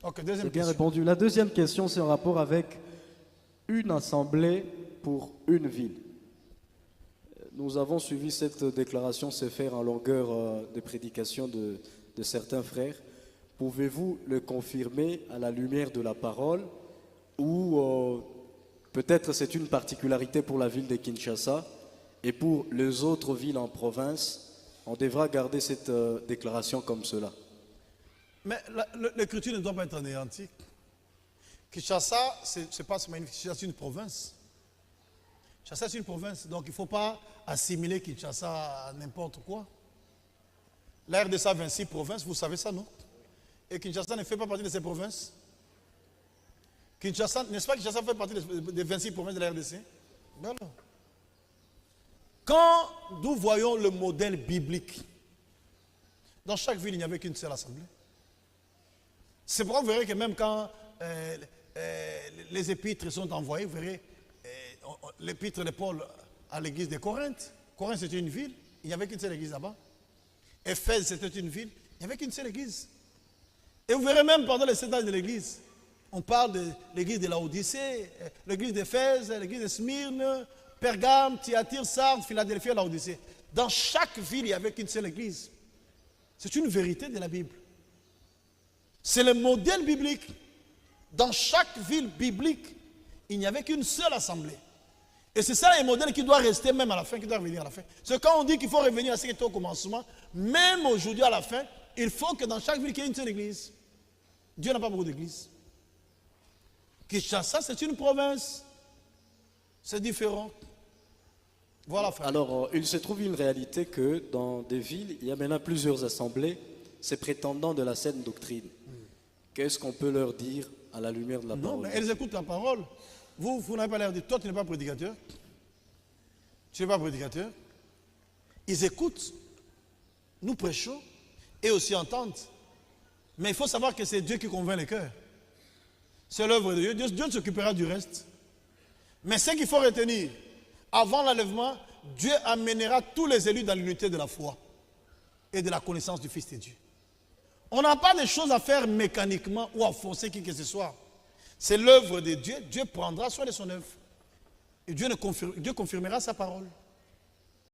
Ok, deuxième C'est bien question. répondu. La deuxième question, c'est en rapport avec une assemblée pour une ville. Nous avons suivi cette déclaration se faire en longueur des prédications de certains frères. Pouvez-vous le confirmer à la lumière de la parole ou peut-être c'est une particularité pour la ville de Kinshasa et pour les autres villes en province, on devra garder cette déclaration comme cela. Mais l'écriture ne doit pas être anéantie. Kinshasa, c'est pas seulement Kinshasa, c'est une province. Kinshasa, c'est une province, donc il ne faut pas assimiler Kinshasa à n'importe quoi. La RDC a 26 provinces, vous savez ça, non? Et Kinshasa ne fait pas partie de ces provinces. Kinshasa, n'est-ce pas que Kinshasa fait partie des 26 provinces de la RDC? Ben alors. Quand nous voyons le modèle biblique, dans chaque ville, il n'y avait qu'une seule assemblée. C'est pourquoi vous verrez que même quand les épîtres sont envoyés, vous verrez l'épître de Paul à l'église de Corinthe. Corinthe, c'était une ville, il n'y avait qu'une seule église là-bas. Éphèse, c'était une ville, il n'y avait qu'une seule église. Et vous verrez même pendant les 7 ans de l'église, on parle de l'église de Laodicée, l'église d'Éphèse, l'église de Smyrne, Pergame, Thyatire, Sardes, Philadelphie et Laodicée. Dans chaque ville, il n'y avait qu'une seule église. C'est une vérité de la Bible. C'est le modèle biblique. Dans chaque ville biblique, il n'y avait qu'une seule assemblée. Et c'est ça le modèle qui doit rester même à la fin, qui doit revenir à la fin. C'est quand on dit qu'il faut revenir à ce qui était au commencement, même aujourd'hui à la fin, il faut que dans chaque ville, il y ait une seule église. Dieu n'a pas beaucoup d'églises. Kinshasa, c'est une province. C'est différent. Voilà, frère. Alors, il se trouve une réalité que dans des villes, il y a maintenant plusieurs assemblées, ces prétendants de la saine doctrine. Qu'est-ce qu'on peut leur dire à la lumière de la Non, parole? mais elles écoutent la parole. Vous n'avez pas l'air de dire, toi tu n'es pas prédicateur. Tu n'es pas prédicateur. Ils écoutent. Nous prêchons et aussi entendent. Mais il faut savoir que c'est Dieu qui convainc les cœurs. C'est l'œuvre de Dieu. Dieu s'occupera du reste. Mais ce qu'il faut retenir, avant l'enlèvement, Dieu amènera tous les élus dans l'unité de la foi et de la connaissance du Fils de Dieu. On n'a pas de choses à faire mécaniquement ou à forcer qui que ce soit. C'est l'œuvre de Dieu. Dieu prendra soin de son œuvre. Et Dieu confirmera sa parole.